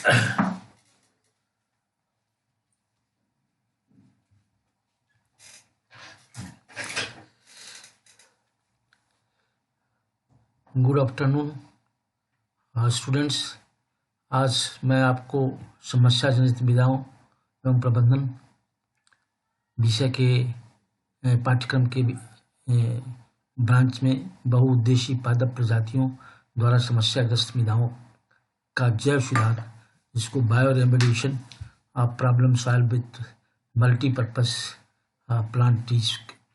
Good afternoon students. आज मैं आपको समस्या जनित विधाओं एवं प्रबंधन विषय के पाठ्यक्रम के ब्रांच में बहुउद्देशीय पादप प्रजातियों द्वारा समस्याग्रस्त विधाओं का जैव सुधार, जिसको bio remediation problem solve with multipurpose plant trees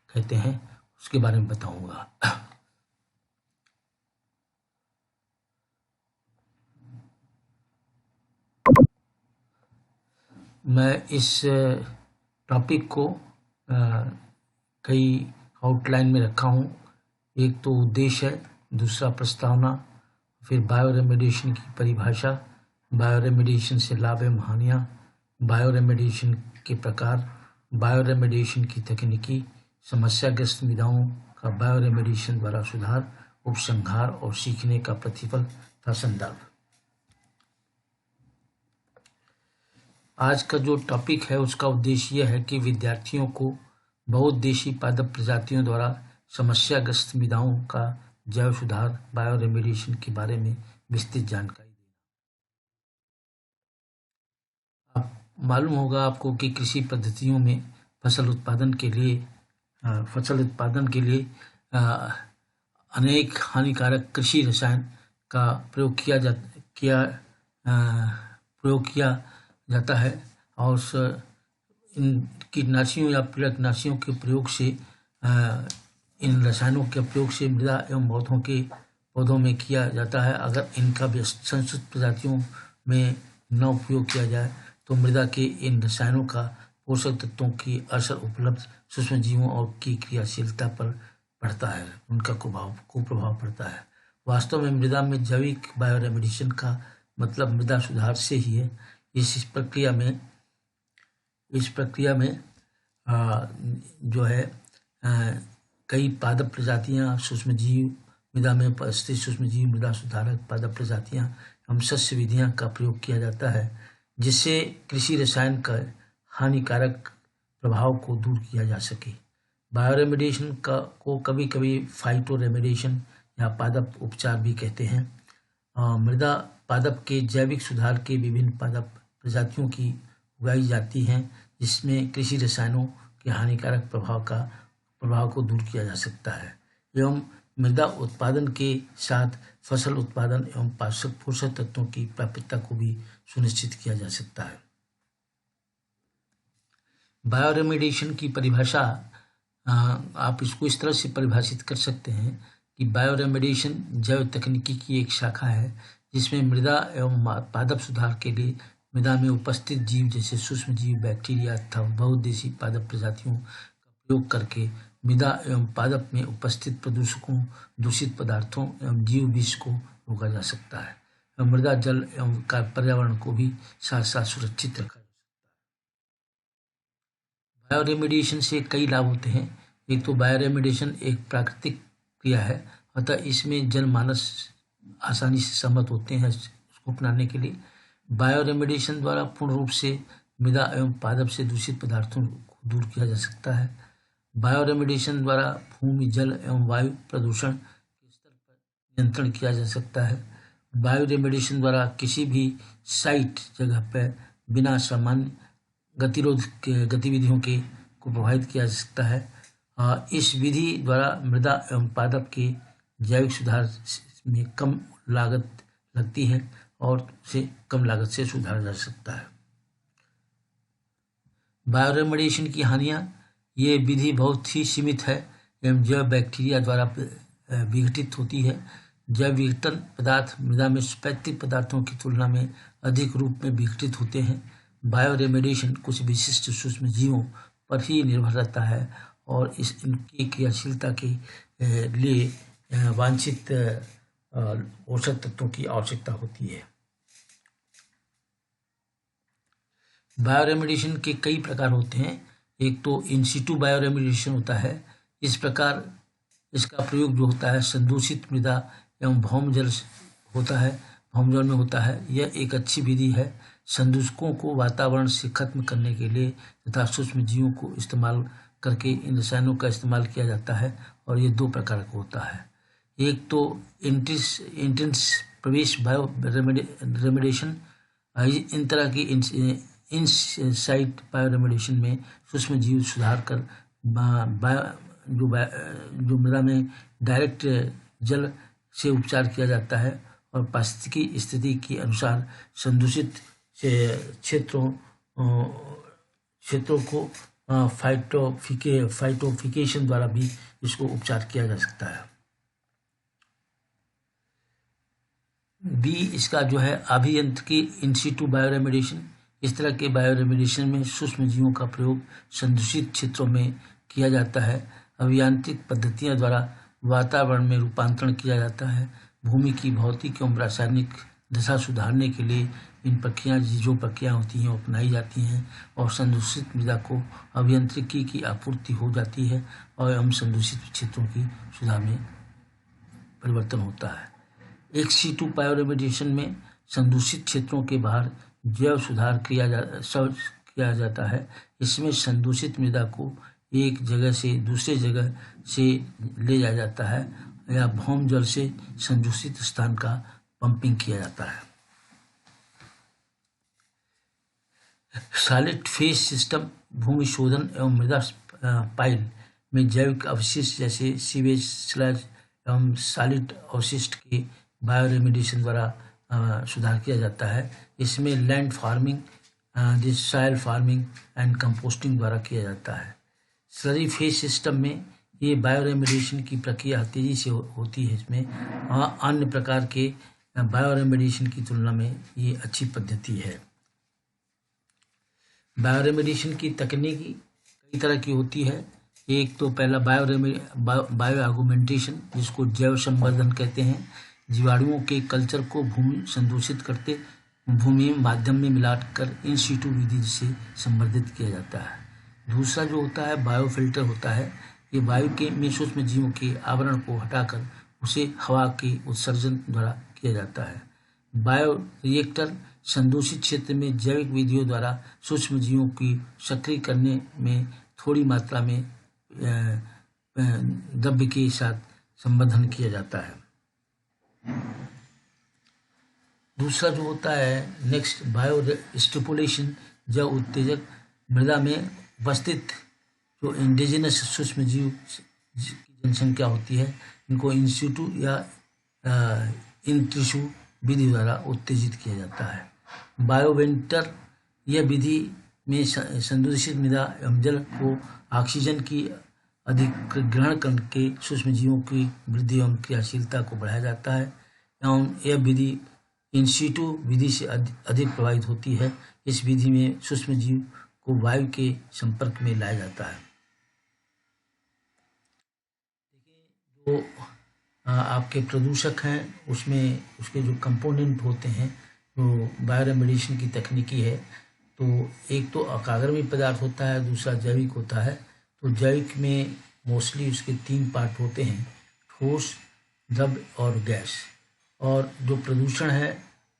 कहते हैं, उसके बारे में बताऊंगा। मैं इस टॉपिक को कई आउटलाइन में रखा हूँ। एक तो उद्देश्य है, दूसरा प्रस्तावना, फिर बायो रेमेडिएशन की परिभाषा, बायो रेमेडिएशन से लाभ एवं हानियाँ, बायो रेमेडिएशन के प्रकार, बायो रेमेडिएशन की तकनीकी, समस्याग्रस्त विधाओं का बायो रेमेडिएशन द्वारा सुधार, उपसंहार और सीखने का प्रतिफल का संदर्भ। आज का जो टॉपिक है उसका उद्देश्य यह है कि विद्यार्थियों को बहुउद्देशीय पादप प्रजातियों द्वारा समस्याग्रस्त विधाओं का जैव सुधार, बायो रेमेडिएशन के बारे में विस्तृत जानकारी देना। मालूम होगा आपको कि कृषि पद्धतियों में फसल उत्पादन अनेक हानिकारक कृषि रसायन का प्रयोग किया जाता है और इन कीटनाशियों या पीड़कनाशियों के प्रयोग से इन रसायनों के प्रयोग से मृदा एवं पौधों में किया जाता है। अगर इनका संस्कृत प्रजातियों में न उपयोग किया जाए तो मृदा के इन रसायनों का पोषक तत्वों की असर उपलब्ध सूक्ष्मजीवों और की क्रियाशीलता पर पड़ता है, उनका कुप्रभाव पड़ता है। वास्तव में मृदा में जैविक बायो रेमेडिएशन का मतलब मृदा सुधार से ही है। इस प्रक्रिया में जो है कई पादप प्रजातियां, सूक्ष्मजीव, मृदा में उपस्थित सूक्ष्मजीव, मृदा सुधारक पादप प्रजातियां एवं शस्य विधियां का प्रयोग किया जाता है, जिससे कृषि रसायन का हानिकारक प्रभाव को दूर किया जा सके। बायो रेमेडिएशन को कभी कभी फाइटो रेमेडिएशन या पादप उपचार भी कहते हैं। मृदा पादप के जैविक सुधार के विभिन्न पादप प्रजातियों की उगाई जाती हैं, जिसमें कृषि रसायनों के हानिकारक प्रभाव को दूर किया जा सकता है एवं मृदा उत्पादन के साथ फसल उत्पादन एवं पोषक तत्वों की प्राप्यता को भी सुनिश्चित किया जा सकता है। बायो रेमेडिएशन की परिभाषा आप इसको इस तरह से परिभाषित कर सकते हैं कि बायो रेमेडिएशन जैव तकनीकी की एक शाखा है, जिसमें मृदा एवं पादप सुधार के लिए मृदा में उपस्थित जीव जैसे सूक्ष्म जीव, बैक्टीरिया तथा बहुउद्देशीय पादप प्रजातियों का प्रयोग करके मृदा एवं पादप में उपस्थित प्रदूषकों, दूषित पदार्थों एवं जीव विष को रोका जा सकता है एवं मृदा, जल एवं पर्यावरण को भी साथ साथ सुरक्षित रखा जा सकता है। बायो रेमेडिएशन से कई लाभ होते हैं। एक तो बायो रेमेडिएशन एक प्राकृतिक क्रिया है, अतः इसमें जनमानस आसानी से सहमत होते हैं उसको अपनाने के लिए। बायो रेमेडिएशन द्वारा पूर्ण रूप से मृदा एवं पादप से दूषित पदार्थों को दूर किया जा सकता है। बायो रेमेडिएशन द्वारा भूमि, जल एवं वायु प्रदूषण के स्तर पर नियंत्रण किया जा सकता है। बायो रेमेडिएशन द्वारा किसी भी साइट जगह पर बिना सामान्य गतिविधियों को प्रभावित किया जा सकता है। इस विधि द्वारा मृदा एवं पादप के जैविक सुधार में कम लागत लगती है और उसे कम लागत से सुधारा जा सकता है। बायो रेमेडिएशन की हानियाँ, ये विधि बहुत ही सीमित है एवं जैव बैक्टीरिया द्वारा विघटित होती है। जैव विघटन पदार्थ मृदा में प्राकृतिक पदार्थों की तुलना में अधिक रूप में विघटित होते हैं। बायो रेमेडिएशन कुछ विशिष्ट सूक्ष्म जीवों पर ही निर्भर रहता है और इनकी क्रियाशीलता के लिए वांछित पोषक तत्वों की आवश्यकता होती है। बायो रेमेडिएशन के कई प्रकार होते हैं। एक तो इन सिटू बायो रेमेडिएशन होता है। इस प्रकार इसका प्रयोग जो होता है संदूषित मृदा एवं भौम जल होता है, भौमजल में होता है। यह एक अच्छी विधि है संदूषकों को वातावरण से खत्म करने के लिए तथा सूक्ष्म जीवों को इस्तेमाल करके इन रसायनों का इस्तेमाल किया जाता है। और ये 2 प्रकार का होता है। एक तो इंटेंस प्रवेश बायो रेमेडिएशन। इन तरह की इनसाइट बायो रेमेडिएशन में सूक्ष्म जीव सुधार कर जो मृदा में डायरेक्ट जल से उपचार किया जाता है और पारिस्थितिकी स्थिति के अनुसार संदूषित क्षेत्रों को फाइटोफिकेशन द्वारा भी इसको उपचार किया जा सकता है। बी इसका जो है अभियंत्रिकी इन सिटू बायोरेमेडिएशन। इस तरह के बायोरेमेडिएशन में सूक्ष्म जीवों का प्रयोग संदूषित क्षेत्रों में किया जाता है। अभियांत्रिक पद्धतियों द्वारा वातावरण में रूपांतरण किया जाता है। भूमि की भौतिक एवं रासायनिक दशा सुधारने के लिए इन प्रक्रिया होती हैं अपनाई जाती हैं और संदूषित मृदा को अभियांत्रिकी की आपूर्ति हो जाती है और एवं संदूषित क्षेत्रों की सुधार में परिवर्तन होता है। एक सिटू बायोरेमेडिएशन में संदूषित क्षेत्रों के बाहर जैव सुधार किया जाता है। इसमें संदूषित मृदा को एक जगह से दूसरे जगह से ले जाया जाता है या भौम जल से संदूषित स्थान का पंपिंग किया जाता है। सॉलिड फेज सिस्टम भूमि शोधन एवं मृदा पाइल में जैविक अवशिष्ट जैसे सीवेज, स्लज एवं सॉलिड अवशिष्ट के बायोरेमेडिएशन द्वारा सुधार किया जाता है। इसमें land farming, soil farming and composting द्वारा किया जाता है। स्लरी फेज सिस्टम में ये बायोरेमेडिएशन की प्रक्रिया तेजी से होती है। इसमें अन्य प्रकार के बायोरेमेडिएशन की तुलना में ये अच्छी पद्धति है। बायोरेमेडिएशन की तकनीकी कई तरह की होती है। एक तो पहला बायो आगुमेंटेशन, जिसको जैव संवर्धन कहते हैं। जीवाणुओं के कल्चर को भूमि संदूषित करते भूमि माध्यम में मिलाकर इन सीटू विधि से संवर्धित किया जाता है। दूसरा जो होता है बायोफिल्टर होता है। ये वायु के में सूक्ष्म जीवों के आवरण को हटाकर उसे हवा के उत्सर्जन द्वारा किया जाता है। बायो रिएक्टर संदूषित क्षेत्र में जैविक विधियों द्वारा सूक्ष्म जीवों की सक्रिय करने में थोड़ी मात्रा में द्रव्य के साथ संवर्धन किया जाता है। दूसरा जो होता है नेक्स्ट बायो स्टिपुलेशन, जैव उत्तेजक। मृदा में उपस्थित जो इंडिजिनस सूक्ष्म जीव की जनसंख्या होती है, इनको इन सिटू या इन टिश्यू विधि द्वारा उत्तेजित किया जाता है। बायोवेंटर, यह विधि में संदूषित मृदा एवं जल को ऑक्सीजन की अधिक ग्रहण करके सूक्ष्म जीवों की वृद्धि एवं क्रियाशीलता को बढ़ाया जाता है एवं यह विधि इन सिटू विधि से अधिक प्रभावित होती है। इस विधि में सूक्ष्म जीव को वायु के संपर्क में लाया जाता है। जो आपके प्रदूषक हैं उसमें उसके जो कंपोनेंट होते हैं, जो बायोरेमेडिएशन की तकनीकी है, तो एक तो अकार्बनिक पदार्थ होता है, दूसरा जैविक होता है। तो जैविक में मोस्टली उसके 3 पार्ट होते हैं, ठोस, द्रव्य और गैस। और जो प्रदूषण है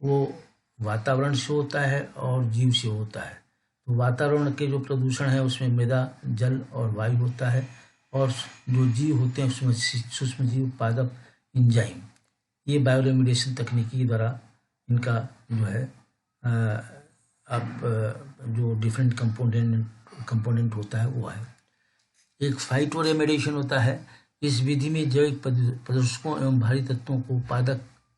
वो वातावरण से होता है और जीव से होता है। तो वातावरण के जो प्रदूषण है उसमें मृदा, जल और वायु होता है और जो जीव होते हैं उसमें सूक्ष्म जीव, पादप, एंजाइम। ये बायोरेमेडिएशन तकनीकी द्वारा इनका जो है जो डिफरेंट कंपोनेंट होता है वो है। एक फाइटोरेमेडिएशन होता है। इस विधि में जैविक प्रदूषकों एवं भारी तत्वों को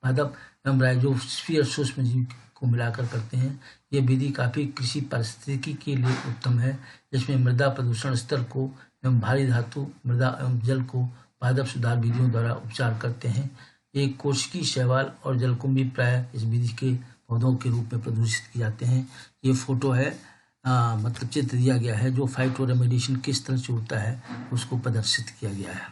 पादप एवं राइजोस्फीयर सूक्ष्म जीव को मिलाकर करते हैं। यह विधि काफ़ी कृषि पारिस्थितिकी के लिए उत्तम है। इसमें मृदा प्रदूषण स्तर को एवं भारी धातु, मृदा एवं जल को पादप सुधार विधियों द्वारा उपचार करते हैं। एक कोशिकी, शैवाल और जलकुंभी प्राय इस विधि के पौधों के रूप में प्रदूषित किए जाते हैं। ये फोटो है, मतलब चित्र दिया गया है जो फाइटोरेमेडिएशन किस तरह से होता है उसको प्रदर्शित किया गया है।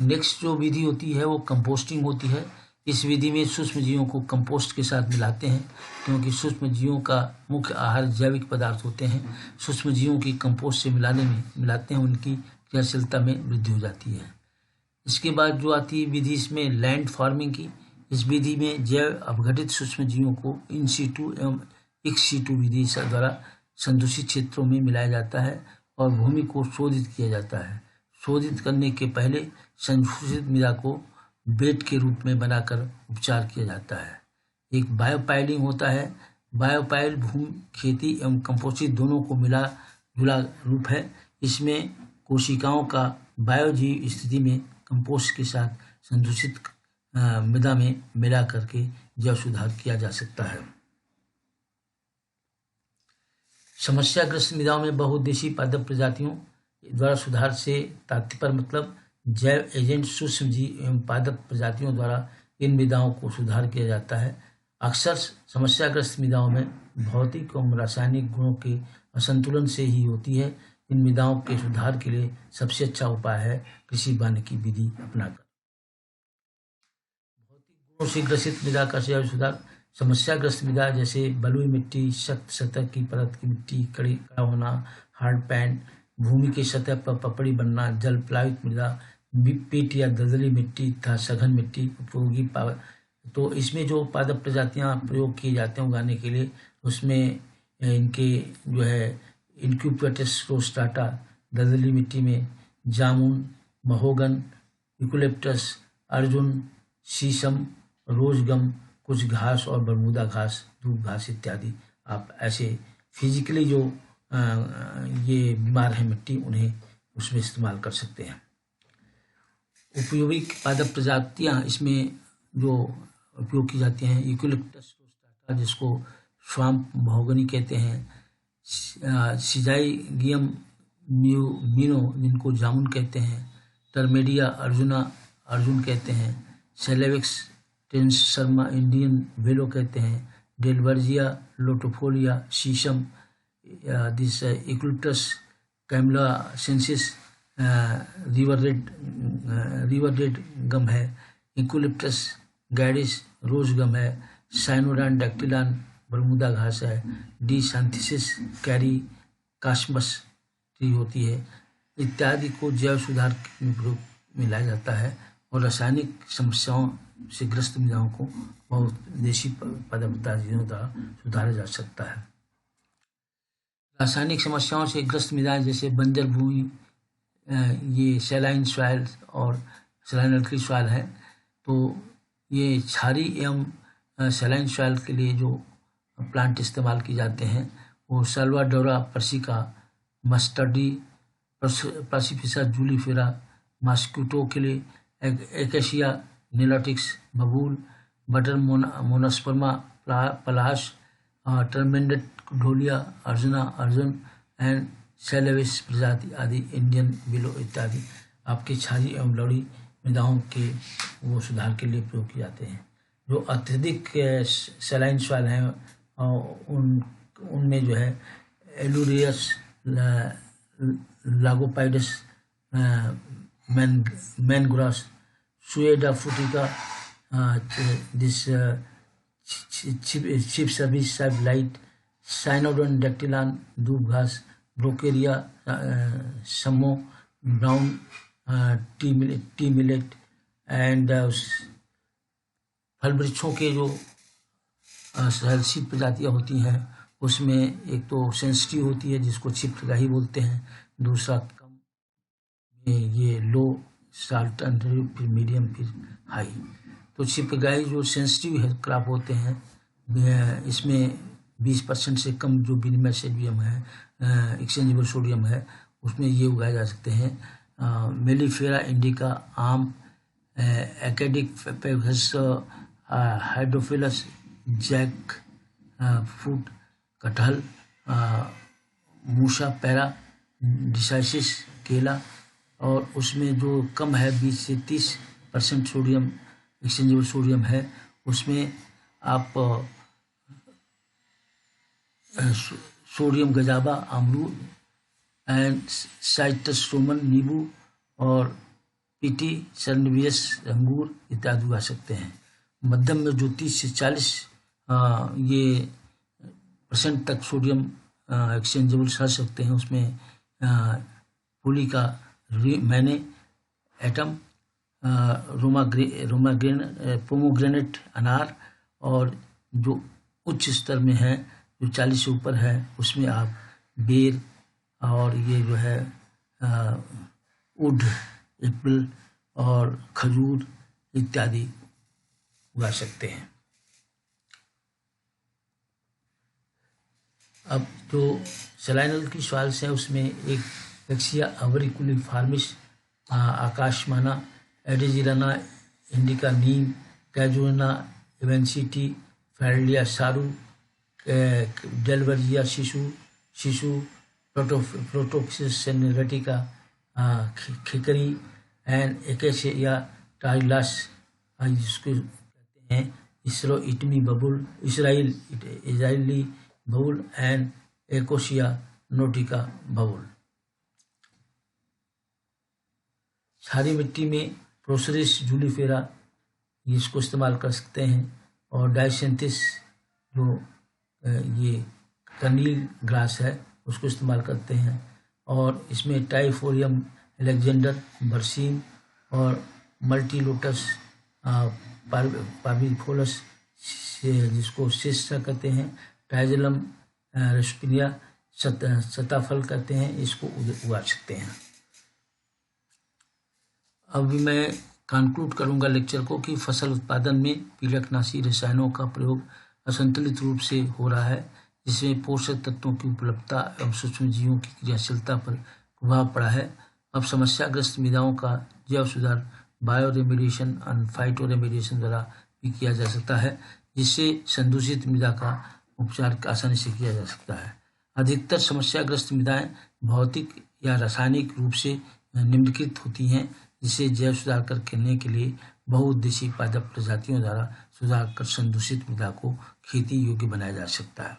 नेक्स्ट जो विधि होती है वो कंपोस्टिंग होती है। इस विधि में सूक्ष्म जीवों को कंपोस्ट के साथ मिलाते हैं, क्योंकि सूक्ष्म जीवों का मुख्य आहार जैविक पदार्थ होते हैं। सूक्ष्म जीवों की कंपोस्ट से मिलाते हैं, उनकी क्रियाशीलता में वृद्धि हो जाती है। इसके बाद जो आती है विधि इसमें लैंड फार्मिंग की। इस विधि में जैव अपघटित सूक्ष्म जीवों को इन सीटू एवं एक्स सीटू विधि द्वारा संदूषित क्षेत्रों में मिलाया जाता है और भूमि को शोधित किया जाता है। शोधित करने के पहले संदूषित मृदा को बेड के रूप में बनाकर उपचार किया जाता है। एक बायोपाइलिंग होता है। बायोपाइल भूमि खेती एवं कंपोजिट दोनों को मिला जुला रूप है। इसमें कोशिकाओं का बायोजीव स्थिति में कंपोस्ट के साथ संदूषित मृदा में मिला करके जैव सुधार किया जा सकता है। समस्याग्रस्त मृदाओं में बहुउद्देशीय पादप प्रजातियों द्वारा सुधार से तात्पर्य मतलब जैव एजेंट सूक्ष्म जीव एवं पादप प्रजातियों द्वारा इन मृदाओं को सुधार किया जाता है। अक्सर समस्याग्रस्त मृदाओं में भौतिक एवं रासायनिक गुणों के असंतुलन से ही होती है। इन मृदाओं के सुधार के लिए सबसे अच्छा उपाय है कृषि वानिकी विधि अपनाकर भौतिक गुणों से ग्रसित मृदा का जैव सुधार। समस्याग्रस्त मृदा जैसे बलुई मिट्टी, सख्त सतह की परत की मिट्टी, कड़ा होना, हार्ड पैन, भूमि की सतह पर पपड़ी बनना, जल प्लावित मृदा, पीट या दलदली मिट्टी तथा सघन मिट्टी उपयोगी तो इसमें जो पादप प्रजातियां प्रयोग किए जाते हैं उगाने के लिए, उसमें इनके जो है इंक्यूपेटस रोस्टाटा, दलदली मिट्टी में जामुन, महोगन, यूकेलिप्टस, अर्जुन, शीशम, रोजगम, कुछ घास और बरमूदा घास, दूब घास इत्यादि आप ऐसे फिजिकली जो ये बीमार है मिट्टी उन्हें उसमें इस्तेमाल कर सकते हैं। उपयोगी पादप प्रजातियां इसमें जो उपयोग की जाती हैं, यूकेलिप्टस रोस्टाटा जिसको स्वाम्प महोगनी कहते हैं, सिजाइगियम मीनो जिनको जामुन कहते हैं, टर्मेडिया अर्जुन कहते हैं, सेलेविक्स टेंसर्मा इंडियन वेलो कहते हैं, Dalbergia latifolia sheesham, this eucalyptus camaldulensis river red gum है, यूकेलिप्टस गैडिस रोज गम है, साइनोडान डैक्टिलान बरमूदा घास है, डी सांथिसिस कैरी कास्मस ट्री होती है इत्यादि को जैव सुधार में प्रयोग में लाया जाता है और रासायनिक समस्याओं से ग्रस्त मृदाओं को बहुउद्देशीय पादप प्रजातियों द्वारा सुधारा जा सकता है। रासायनिक समस्याओं से ग्रस्त मृदाएं जैसे बंजर भूमि, ये सैलाइन सॉइल और सैलाइन अल्कली सॉइल है, तो ये क्षारीय एवं सैलाइन सॉइल के लिए जो प्लांट इस्तेमाल किए जाते हैं वो साल्वाडोरा पर्सिका, मस्टर्डी, पासिफिसा जूलीफेरा, मॉस्किटो के लिए एकेशिया निलोटिक्स, बबूल, butter monosperma Palash, टर्मेंडेट Dholia, Arjun and सेलेविस प्रजाति आदि, इंडियन विलो इत्यादि आपके क्षारीय एवं लवणीय मृदाओं के वो सुधार के लिए प्रयोग किए जाते हैं। जो अत्यधिक सैलाइन सॉइल हैं उनमें जो है एलुरियस लागोपाइडस, मैनग्रास, सुएडा फुटिका, दिस चिप सर्विस लाइट, साइनोडोन डैक्टिलान दूब घास, ब्रोकेरिया समो, ब्राउन टी मिलेट एंड फल वृक्षों के जो सहलसी प्रजातियाँ होती हैं उसमें एक तो सेंसिटिव होती है जिसको छिपगाही बोलते हैं, दूसरा कम ये लो साल्ट फिर मीडियम फिर हाई। तो छिपगाही जो सेंसिटिव है क्रॉप होते हैं इसमें 20% से कम जो विनिमय सोडियम है, एक्सचेंजेबल सोडियम है, उसमें ये उगाए जा सकते हैं। मेलिफेरा इंडिका आम, एकेडिक पेगस, हाइड्रोफिलस जैक फ्रूट कटहल, मूसा पैरा, डिसाइसिस केला, और उसमें जो कम है 20 से 30% सोडियम एक्सचेंजेबल सोडियम है उसमें आप सोडियम गजाबा अमरूद एंड साइट्रस रोमन नींबू और पीटी सर्निवियस अंगूर इत्यादि उगा सकते हैं। मध्यम में जो 30 से 40 ये % तक सोडियम एक्सचेंजेबल रह सकते हैं उसमें पुलिका मैने एटम, पोमोग्रेनेट अनार, और जो उच्च स्तर में है जो 40 से ऊपर है उसमें आप बेर और ये जो है वुड एप्पल और खजूर इत्यादि उगा सकते हैं। अब जो सलाइनल की सॉइल्स है उसमें एक एक्सिया अवरिकुलिफॉर्मिस, आकाशमाना, एडेजिराना इंडिका नीम, कैजुना इवेंसिटी, फेरलिया सारू, डेलवर्जिया शिशु, प्रोटोक्सिस सेनेरेटिका खिकरी एंड एकेशिया टाइलस, जिसको कहते हैं इजराइली बबुल एंड एकोशिया नोटिका बबुल। क्षारीय मिट्टी में प्रोसरिस जूलिफेरा इसको इस्तेमाल कर सकते हैं, और डायसेंथिस जो ये कनील ग्रास है उसको इस्तेमाल करते हैं, और इसमें टाइफोरियम एलेक्जेंडर, बरसीम और मल्टीलोटस पार्विफोलस जिसको सिस्टा कहते हैं, टाइजलम रेस्पिनिया सताफल कहते हैं, इसको उगा सकते हैं। अभी मैं कंक्लूड करूंगा लेक्चर को कि फसल उत्पादन में पीड़कनाशी रसायनों का प्रयोग असंतुलित रूप से हो रहा है, जिसमें पोषक तत्वों की उपलब्धता एवं सूक्ष्म जीवों की क्रियाशीलता पर प्रभाव पड़ा है। अब समस्याग्रस्त मृदाओं का जैव सुधार बायो रेमेडिएशन और फाइटो रेमेडिएशन द्वारा भी किया जा सकता है, जिससे संदूषित मृदा का उपचार आसानी से किया जा सकता है। अधिकतर समस्याग्रस्त मृदाएं भौतिक या रासायनिक रूप से निम्नलिखित होती हैं, जिसे जैव सुधार करने के लिए बहुउद्देशीय पादप प्रजातियों द्वारा सुधार कर संदूषित मृदा को खेती योग्य बनाया जा सकता है।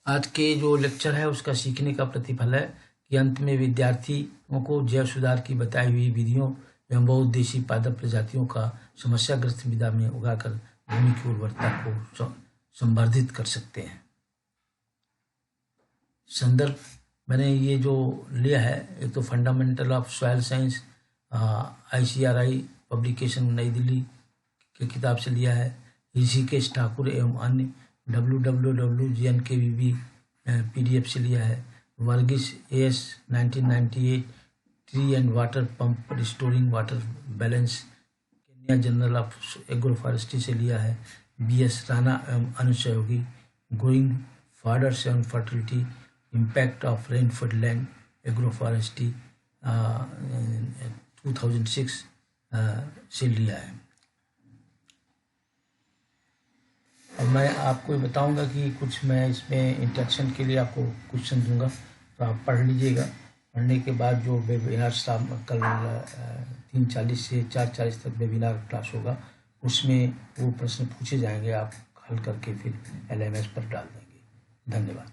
आज के जो लेक्चर है उसका सीखने का प्रतिफल है कि अंत में विद्यार्थियों को जैव सुधार की बताई हुई विधियों एवं बहुउद्देशीय पादप प्रजातियों का समस्याग्रस्त मृदा में उगाकर भूमि की उर्वरता को संवर्धित कर सकते हैं। संदर्भ मैंने ये जो लिया है, एक तो fundamental of soil science ICRI publication नई दिल्ली की किताब से लिया है, ऋषिकेश ठाकुर एवं अन्य www.gnkvb PDF से लिया है, Varghese AS 1998 tree and water pump restoring water balance Kenya journal of agro forestry से लिया है, BS राणा एवं अनुसहयोगी growing fodders and fertility impact of rainfed land agro forestry 2006 से लिया है। अब मैं आपको बताऊंगा कि कुछ मैं इसमें इंट्रैक्शन के लिए आपको क्वेश्चन दूंगा, तो आप पढ़ लीजिएगा। पढ़ने के बाद जो वेबिनार शाम कल 3:40 से 4:40 तक वेबिनार क्लास होगा, उसमें वो प्रश्न पूछे जाएंगे, आप हल करके फिर LMS पर डाल देंगे। धन्यवाद।